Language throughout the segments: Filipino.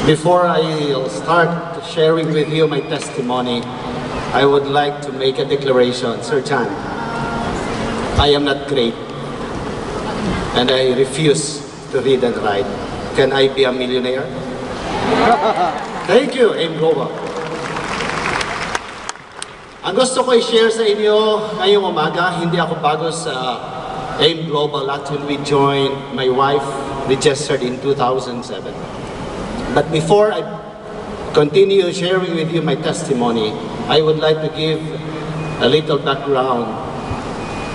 Before I'll start sharing with you my testimony, I would like to make a declaration. Sir Chan, I am not great, and I refuse to read and write. Can I be a millionaire? Thank you, Aim Global. Ang gusto ko i-share sa inyo ngayong umaga, hindi ako bago sa Aim Global. Actually, we joined, my wife registered in 2007. But before I continue sharing with you my testimony, I would like to give a little background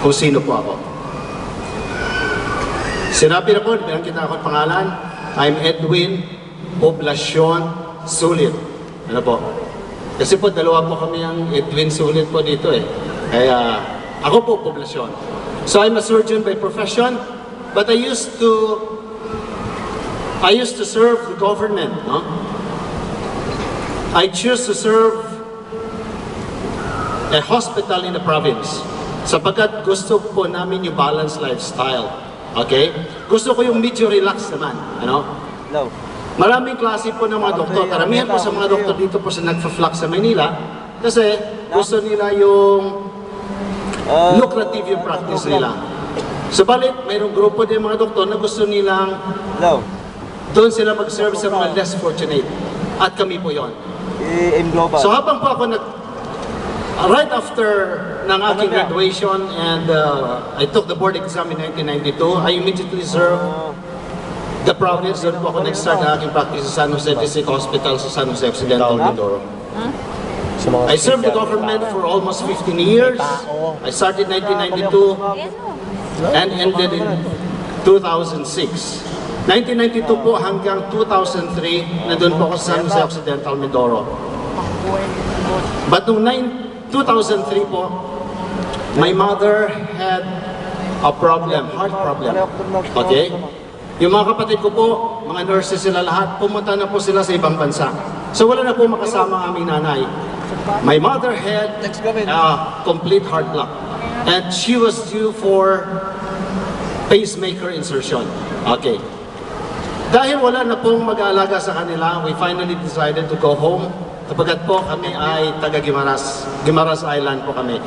kung sino po ako. Sinabi na po, bilang kita ako pangalan, I'm Edwin, Poblacion, Sulit. Ano po? Kasi po, dalawa po kami ang Edwin Sulit po dito eh. Kaya, ako po, Poblacion. So I'm a surgeon by profession, but I used to serve the government, no? I choose to serve a hospital in the province sapagkat gusto po namin yung balanced lifestyle. Okay? Gusto ko yung medyo relax naman, ano? No. Maraming klase po ng mga doktor. Karamihan po sa mga doktor dito po sa nagfa-flux sa Manila kasi gusto nila yung lucrative yung practice nila. Subalit, mayroong grupo din mga doktor na gusto nilang doon sila mag-serve sa mga less fortunate. At kami po yon. So habang po ako right after ng aking graduation and I took the board exam in 1992, I immediately served the province. Doon po ako nag-start na aking practice sa San Jose District Hospital sa San Jose Occidental, Mindoro. I served the government for almost 15 years. I started in 1992 and ended in 2006. 1992 po hanggang 2003, nandun po ako sa San Jose Occidental, Mindoro. But noong 2003 po, my mother had a problem, heart problem. Okay? Yung mga kapatid ko po, mga nurses sila lahat, pumunta na po sila sa ibang bansa. So wala na po makasama ang aming nanay. My mother had a complete heart block. And she was due for pacemaker insertion. Okay. Dahil wala na pong mag-aalaga sa kanila, we finally decided to go home. Kapagkat po kami ay taga-Gimaras. Gimaras Island po kami.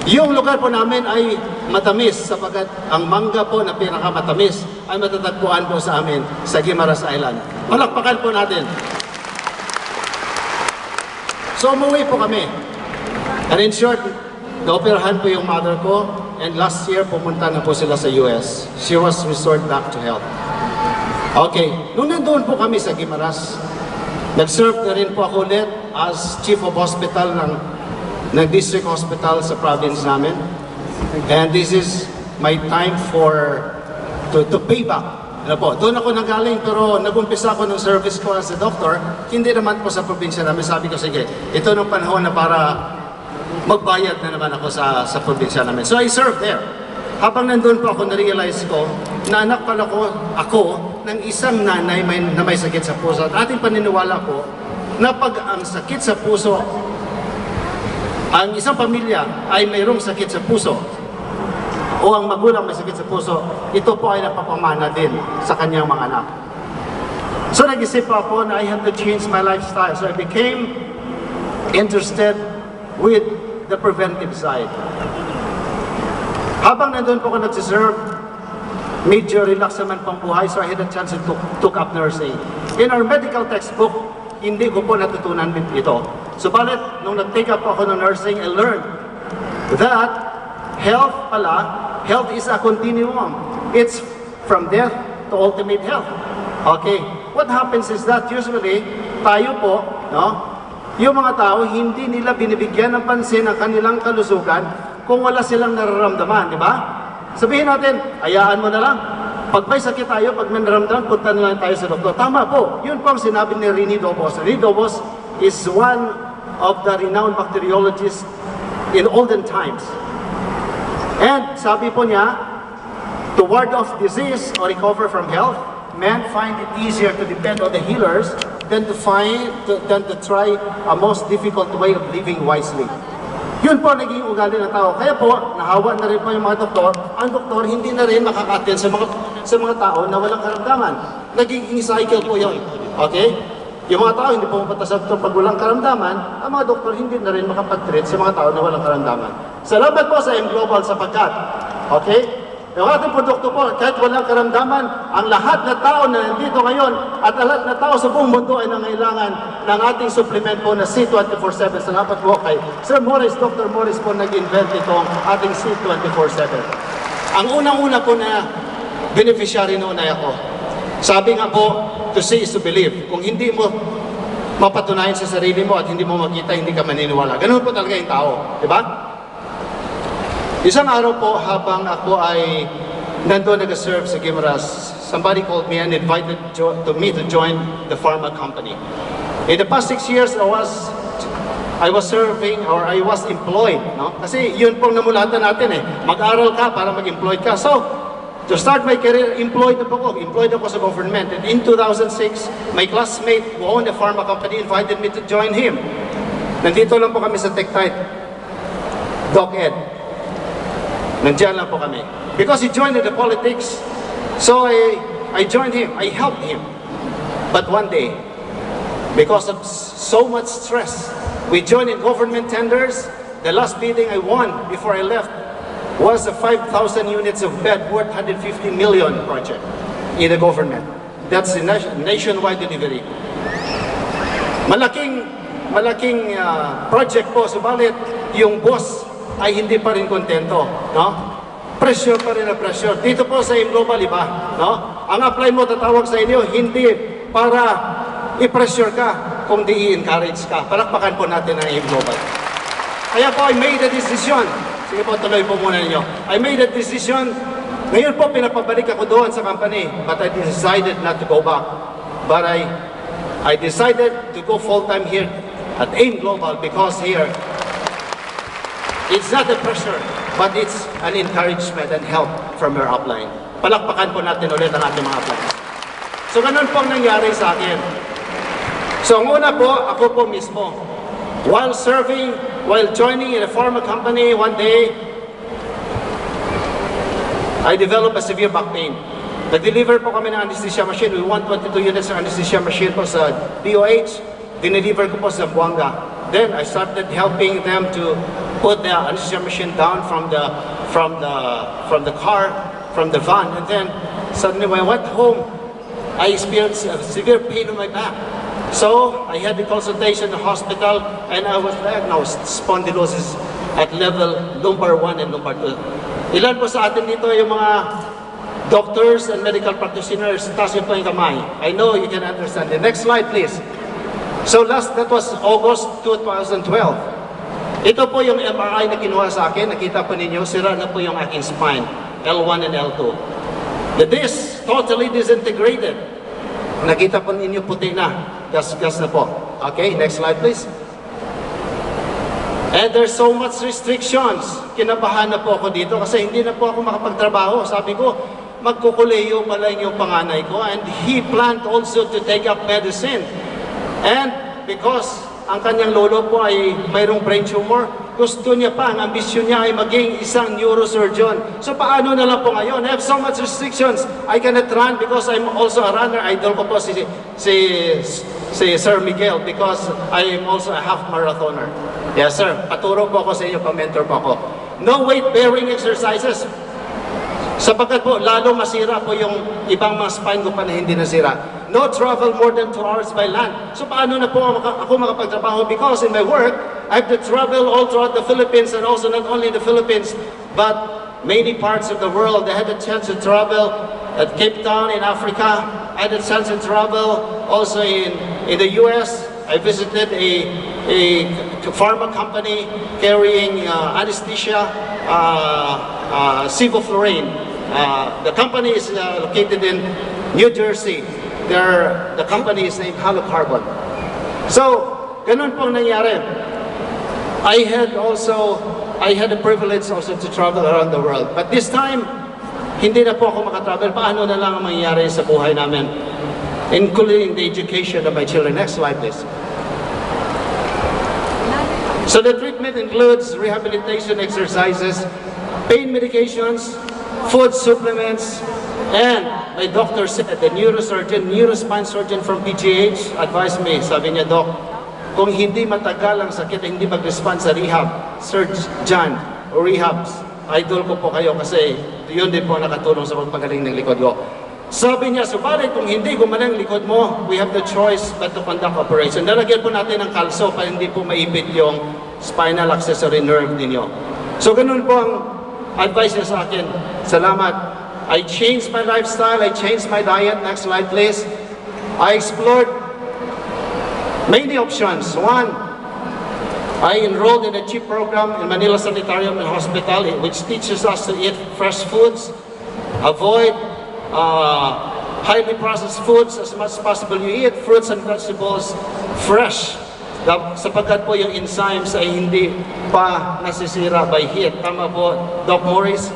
Yung lugar po namin ay matamis sapagkat ang mangga po na pinakamatamis ay matatagpuan po sa amin sa Gimaras Island. Palakpakan po natin. So umuwi po kami. And in short, naoperahan po yung mother ko and last year pumunta na po sila sa US. She was restored back to health. Okay, nung nandoon po kami sa Gimaras, nag-serve na rin po ako ulit as Chief of Hospital ng District Hospital sa province namin. And this is my time to pay back. Ano po, doon ako nagaling pero nag-umpisa ako ng service ko as a doctor, hindi naman po sa probinsya namin. Sabi ko, sige, ito ng panahon na para magbayad na naman ako sa probinsya namin. So I served there. Habang nandun po ako, na-realize ko na anak pala ako ng isang nanay na may sakit sa puso. At ating paniniwala po na pag ang sakit sa puso, ang isang pamilya ay mayroong sakit sa puso o ang magulang may sakit sa puso, ito po ay napapamana din sa kanyang mga anak. So nag-isip po ako na I have to change my lifestyle. So I became interested with the preventive side. Habang nandun po ako nagsiserve, medyo relax naman pang buhay, so I had a chance to took up nursing. In our medical textbook, hindi ko po natutunan ito. Subalit, nung nag-take up ako ng nursing, I learned that health is a continuum. It's from death to ultimate health. Okay, what happens is that usually, tayo po, no, yung mga tao, hindi nila binibigyan ng pansin ang kanilang kalusugan kung wala silang nararamdaman, di ba? Sabihin natin, hayaan mo na lang. Pag may sakit tayo, pag may nararamdaman, punta na lang tayo sa doktor. Tama po, yun po ang sinabi ni Rini Dobos. Rini Dobos is one of the renowned bacteriologists in olden times. And sabi po niya, to ward off disease or recover from health, men find it easier to depend on the healers than to try a most difficult way of living wisely. Yun po naging ugali ng tao. Kaya po, nahawa na rin po yung mga doktor. Ang doktor hindi na rin makaka-attend sa mga tao na walang karamdaman. Nagiging cycle po yun. Okay? Yung mga tao hindi pumunta sa doktor pag walang karamdaman, ang mga doktor hindi na rin makapag-treat sa mga tao na walang karamdaman. Salamat po sa M-Global sapagkat, okay? Yung ating produkto po, kahit walang karamdaman, ang lahat na tao na nandito ngayon at lahat na tao sa buong mundo ay nangailangan ng ating supplement po na C24/7. Salamat po kay Sir Morris, Dr. Morris po nag-invent itong ating C24/7. Ang unang-una po na beneficiary noon ay ako. Sabi nga po, to see is to believe. Kung hindi mo mapatunayan sa sarili mo at hindi mo makita, hindi ka maniniwala. Ganun po talaga yung tao. Diba? Isang araw po, habang ako ay nandun nag-serve sa Guimaras, somebody called me and invited me to join the pharma company. In the past 6 years, I was serving or I was employed. No? Kasi yun pong namulatan natin eh. Mag-aral ka para mag-employed ka. So, to start my career, employed ako sa government. And in 2006, my classmate who owned a pharma company invited me to join him. Nandito lang po kami sa Tectite. Doc Ed. Nandiyan lang po kami. Because he joined in the politics, so I joined him, I helped him. But one day, because of so much stress, we joined in government tenders. The last bidding I won before I left was a 5,000 units of bed worth 150 million project in the government. That's a nationwide delivery. Malaking project po, subalit yung boss ay hindi pa rin kontento, no? Pressure pa rin na pressure. Dito po sa M-Global, iba, no? Ang apply mo, tatawag sa inyo, hindi para i-pressure ka, kundi i-encourage ka. Palakpakan po natin ang M-Global. Kaya po, I made a decision. Sige po, tuloy po muna ninyo. I made a decision. Ngayon po, pinapabalik ako doon sa company, but I decided not to go back. But I decided to go full-time here at AIM Global because here, it's not a pressure, but it's an encouragement and help from your upline. Palakpakan po natin ulit ang ating mga upline. So, ganun po ang nangyari sa akin. So, ang una po, ako po mismo, while joining in a pharma company, one day, I developed a severe back pain. Nag-deliver po kami ng anesthesia machine. We want 22 units ng anesthesia machine po sa DOH. Dineliver ko po sa Buanga. Then I started helping them to put the anesthesia machine down from the car, from the van. And then suddenly when I went home, I experienced a severe pain on my back. So I had the consultation in the hospital and I was diagnosed spondylosis at level Lumbar 1 and Lumbar 2. Ilan po sa atin dito yung mga doctors and medical practitioners? Taas niyo po yung kamay. I know you can understand. The next slide please. So that was August 2012. Ito po yung MRI na kinuha sa akin. Nakita po ninyo, sira na po yung aking spine, L1 and L2. The disc totally disintegrated. Nakita po ninyo puti na. Gas na po. Okay, next slide please. And there's so much restrictions. Kinabahan na po ako dito kasi hindi na po ako makapagtrabaho. Sabi ko, magkukuleyo pala yung panganay ko. And he planned also to take up medicine. And because ang kanyang lolo po ay mayroong brain tumor, gusto niya pa, ang ambisyon niya ay maging isang neurosurgeon. So paano na lang po ngayon? I have so much restrictions. I cannot run because I'm also a runner. Idol ko po si Sir Miguel because I am also a half marathoner. Yes sir, paturo po ako sa inyo, pa-mentor po ako. No weight-bearing exercises. Sapagkat po, lalo masira po yung ibang mga spine ko pa na hindi nasira. No travel more than 2 hours by land. So paano na po ako makapagtrabaho? Because in my work, I have to travel all throughout the Philippines and also not only the Philippines, but many parts of the world. I had a chance to travel at Cape Town in Africa. I had a chance to travel also in the US. I visited a pharma company carrying anesthesia, sevoflurane. The company is located in New Jersey. The company is named Halocarbon. So, ganun pong nangyari. I had the privilege also to travel around the world. But this time, hindi na po ako makatravel. Paano na lang ang mangyayari sa buhay namin? Including the education of my children. Next slide, please. So the treatment includes rehabilitation exercises, pain medications, food supplements, And my doctor said, the neurospine surgeon from PGH advised me, sabi niya, Doc, kung hindi matagal ang sakit, hindi mag-respond sa rehab, Surge John o rehabs, idol ko po kayo kasi yun din po nakatulong sa pagpagaling ng likod ko. Sabi niya, subalit kung hindi gumaling likod mo, we have the choice but to conduct operation. Nalagyan po natin ng kalso para hindi po maipit yung spinal accessory nerve ninyo. So ganun po ang advice niya sa akin. Salamat. I changed my lifestyle, I changed my diet. Next slide please. I explored many options. One, I enrolled in a cheap program in Manila Sanitarium and Hospital which teaches us to eat fresh foods, avoid highly processed foods as much as possible. You eat fruits and vegetables fresh. Sapagkat po yung enzymes ay hindi pa nasisira by heat. Tama po, Doc Morris?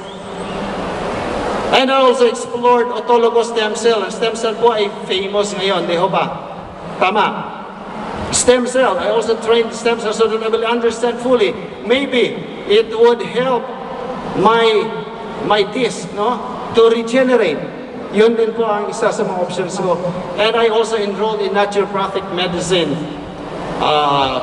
And I also explored autologous stem cell. Ang stem cell po ay famous ngayon, di ho ba? Tama. Stem cell, I also trained stem cell so that I will understand fully. Maybe it would help my disc, no? To regenerate. Yun din po ang isa sa mga options ko. And I also enrolled in naturopathic medicine.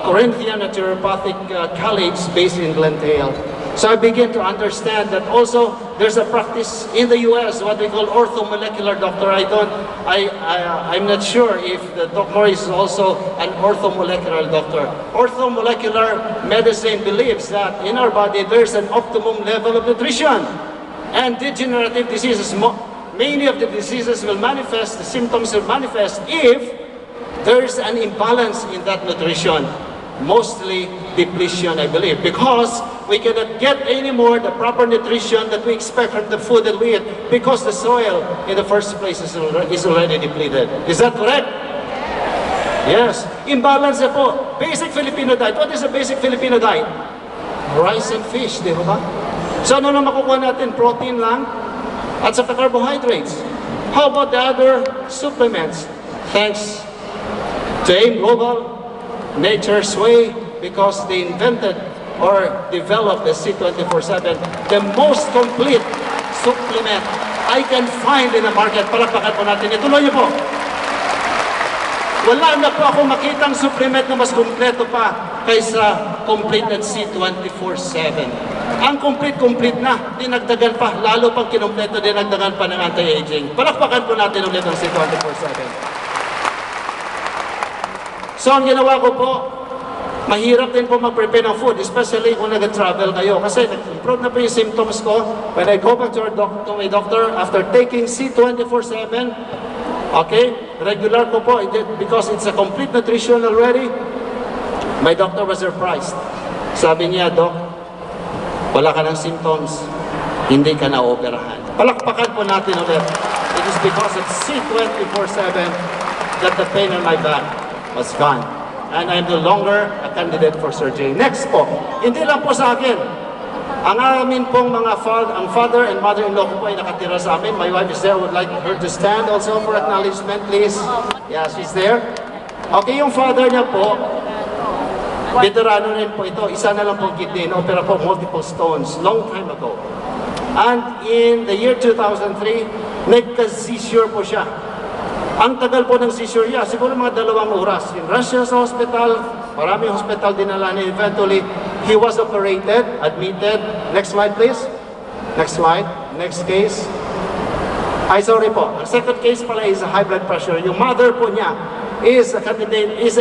Corinthian Naturopathic College based in Glendale. So I began to understand that also there's a practice in the US, what we call orthomolecular doctor. I'm not sure if the Doc Morris is also an orthomolecular doctor. Orthomolecular medicine believes that in our body there's an optimum level of nutrition. And degenerative diseases, many of the diseases will manifest, the symptoms will manifest if there's an imbalance in that nutrition. Mostly depletion, I believe, because we cannot get any more the proper nutrition that we expect from the food that we eat because the soil in the first place is already depleted. Is that correct? Yes. Imbalance na po. Basic Filipino diet. What is a basic Filipino diet? Rice and fish, di ba? So ano na makukuha natin? Protein lang at saka carbohydrates. How about the other supplements? Thanks to AIM Global, Nature's Way, because they invented or developed the C24/7, the most complete supplement I can find in the market. Palakpakan po natin. Ituloy niyo po. Wala na po ako makitang supplement na mas kompleto pa kaysa completed C24/7. Ang complete na, dinagdagan pa, lalo pang kinompleto, dinagdagan pa ng anti-aging. Palakpakan po natin ulit ang C24/7. So ang ginawa ko po, mahirap din po mag-prepare ng food, especially kung nag-travel kayo. Kasi nag-improve na po yung symptoms ko. When I go back to my doctor, after taking C24/7, okay, regular ko po, because it's a complete nutrition already, my doctor was surprised. Sabi niya, Doc, wala ka ng symptoms, hindi ka na-operahan. Palakpakan po natin ulit. It is because of C24/7 that the pain on my back was gone. And I'm no longer a candidate for surgery. Next po, hindi lang po sa akin. Ang amin pong ang father and mother-in-law ko po ay nakatira sa amin. My wife is there. I would like her to stand also for acknowledgement, please. Yeah, she's there. Okay, yung father niya po, veterano rin po ito. Isa na lang pong kidney. Opera po multiple stones, long time ago. And in the year 2003, nagka-seizure po siya. Ang tagal po ng seizure niya, siguro mga 2 oras. In Russia sa hospital, maraming hospital dinala niya. Eventually, he was operated, admitted. Next slide, please. Next slide. Next case. Ay, sorry po. Ang second case pala is a high blood pressure. Yung mother po niya is a candidate, has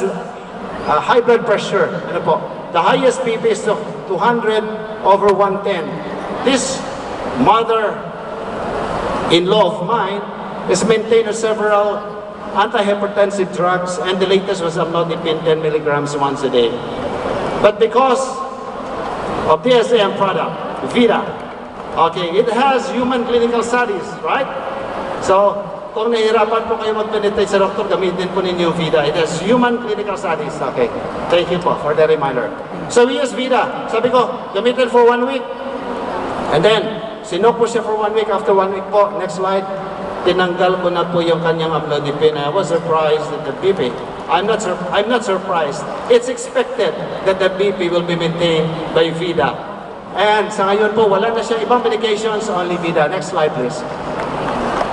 a high blood pressure. Ano po? The highest BP is 200/110. This mother-in-law of mine is maintained on several antihypertensive drugs, and the latest was amlodipine 10 milligrams once a day. But because of the SM product, Vida, okay, it has human clinical studies, right? So, kung nahihirapan po kayo mag-penetrate sa doktor, gamitin po ninyo yung Vida. It has human clinical studies. Okay, thank you po for the reminder. So we use Vida. Sabi ko, gamitin for 1 week. And then, sinok po siya for 1 week. After 1 week po, next slide, tinanggal ko na po yung kanyang amlodipine. I was surprised that the BP, I'm not surprised. It's expected that the BP will be maintained by Vida. And sa ngayon po, wala na siya ibang medications, only Vida. Next slide, please.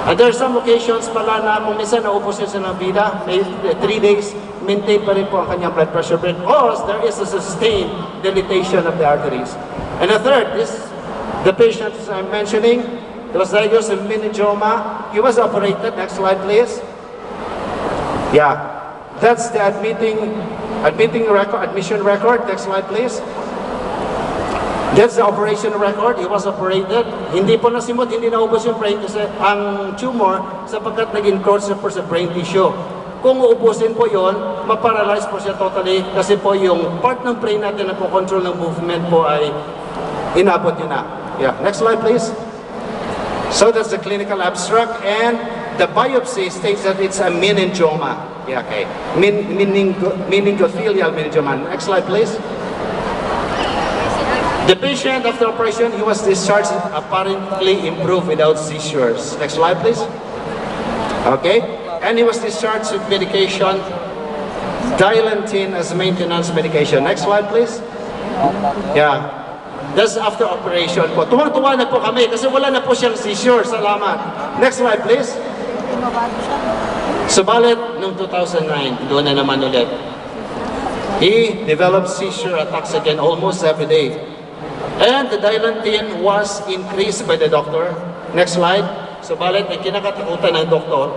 And there are some occasions pala na kung minsan naubos siya ng Vida, may 3 days, maintain pa rin po ang kanyang blood pressure because there is a sustained dilatation of the arteries. And the third is the patient I'm mentioning, he was diagnosed with meningioma. He was operated. Next slide, please. Yeah, that's the admission record. Next slide, please. That's the operation record. He was operated. Hindi po nasimot, hindi naubos yung brain kasi ang tumor sapagkat nag-encroach po sa brain tissue. Kung uubusin po yon, maparalyze po siya totally kasi po yung part ng brain natin na po control ng movement po ay inabot yun na. Yeah, next slide please. So that's the clinical abstract and the biopsy states that it's a meningioma. Yeah, okay. Meningothelial meningioma. Next slide please. The patient after operation, he was discharged apparently improved without seizures. Next slide please. Okay. And he was discharged with medication, Dilantin as maintenance medication. Next slide please. Yeah. That's after operation po. Tuwang-tuwa na po kami kasi wala na po siyang seizure. Salamat. Next slide please. Subalit, noong 2009, doon na naman ulit. He developed seizure attacks again almost every day. And the Dilantin was increased by the doctor. Next slide. Subalit, ay kinakatakutan ng doktor,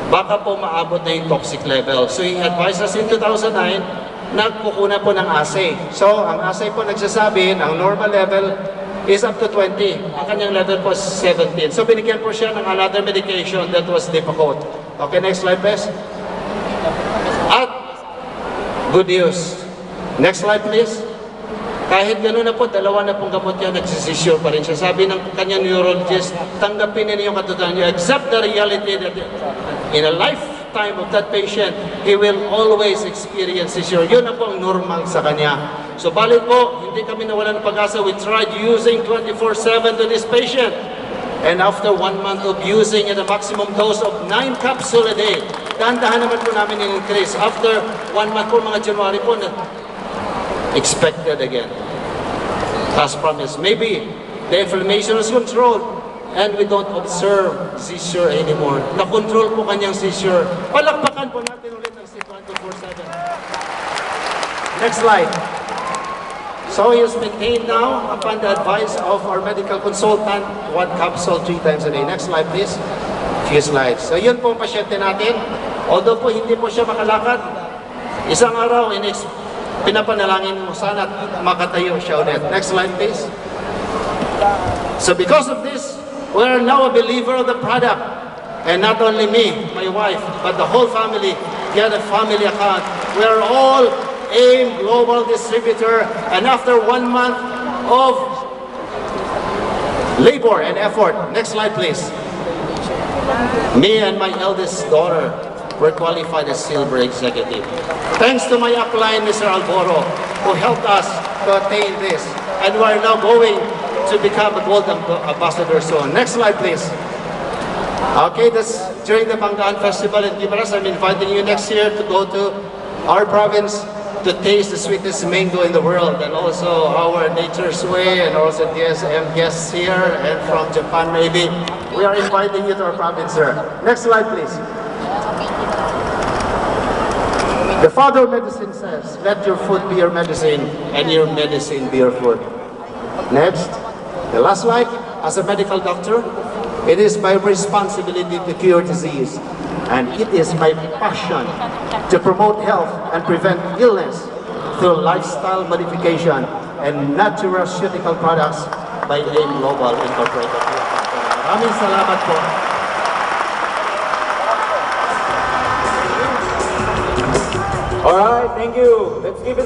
baka po maabot na yung toxic level. So he advised us in 2009, nagkukuna po ng assay. So, ang assay po nagsasabi, ang normal level is up to 20. Ang kanyang level po is 17. So, binigyan po siya ng another medication that was Depakote. Okay, next slide, please. At, good news. Next slide, please. Kahit gano'n na po, dalawa na pong gamot niya, nagsisisure pa rin siya. Sabi ng kanyang neurologist, tanggapin niya yung katotohanan niya. Accept the reality that in a lifetime of that patient, he will always experience seizure. Yun na po ang normal sa kanya. So balik po, hindi kami nawalan ng pag-asa. We tried using 24/7 to this patient. And after 1 month of using at a maximum dose of 9 capsules a day, dahan-dahan naman po namin yung increase. After 1 month po, mga January po, expected again. As promised. Maybe the inflammation is controlled and we don't observe seizure anymore. Na-control po kanyang seizure. Palakpakan po natin ulit ang C1247. Next slide. So he is maintained now upon the advice of our medical consultant, 1 capsule 3 times a day. Next slide please. Few slides. So yun po ang pasyente natin. Although po hindi po siya makalakad, isang araw pinapanalangin mo sana makatayo siya ulit. Next slide please. So because of this, we are now a believer of the product. And not only me, my wife, but the whole family get a family account. We are all AIM Global Distributor. And after 1 month of labor and effort, next slide please. Me and my eldest daughter were qualified as silver executive. Thanks to my upline, Mr. Alboro, who helped us to attain this. And we are now going to become a gold ambassador soon. Next slide, please. Okay, that's during the Banggaan Festival in Gibaras. I'm inviting you next year to go to our province to taste the sweetest mango in the world, and also our Nature's Way, and also DSM guests here, and from Japan maybe. We are inviting you to our province, sir. Next slide, please. The father of medicine says, let your food be your medicine and your medicine be your food. Next, the last slide. As a medical doctor, it is my responsibility to cure disease, and it is my passion to promote health and prevent illness through lifestyle modification and nutraceutical products by AIM Global Incorporated. Maraming salamat po. All right, thank you. Let's give it up.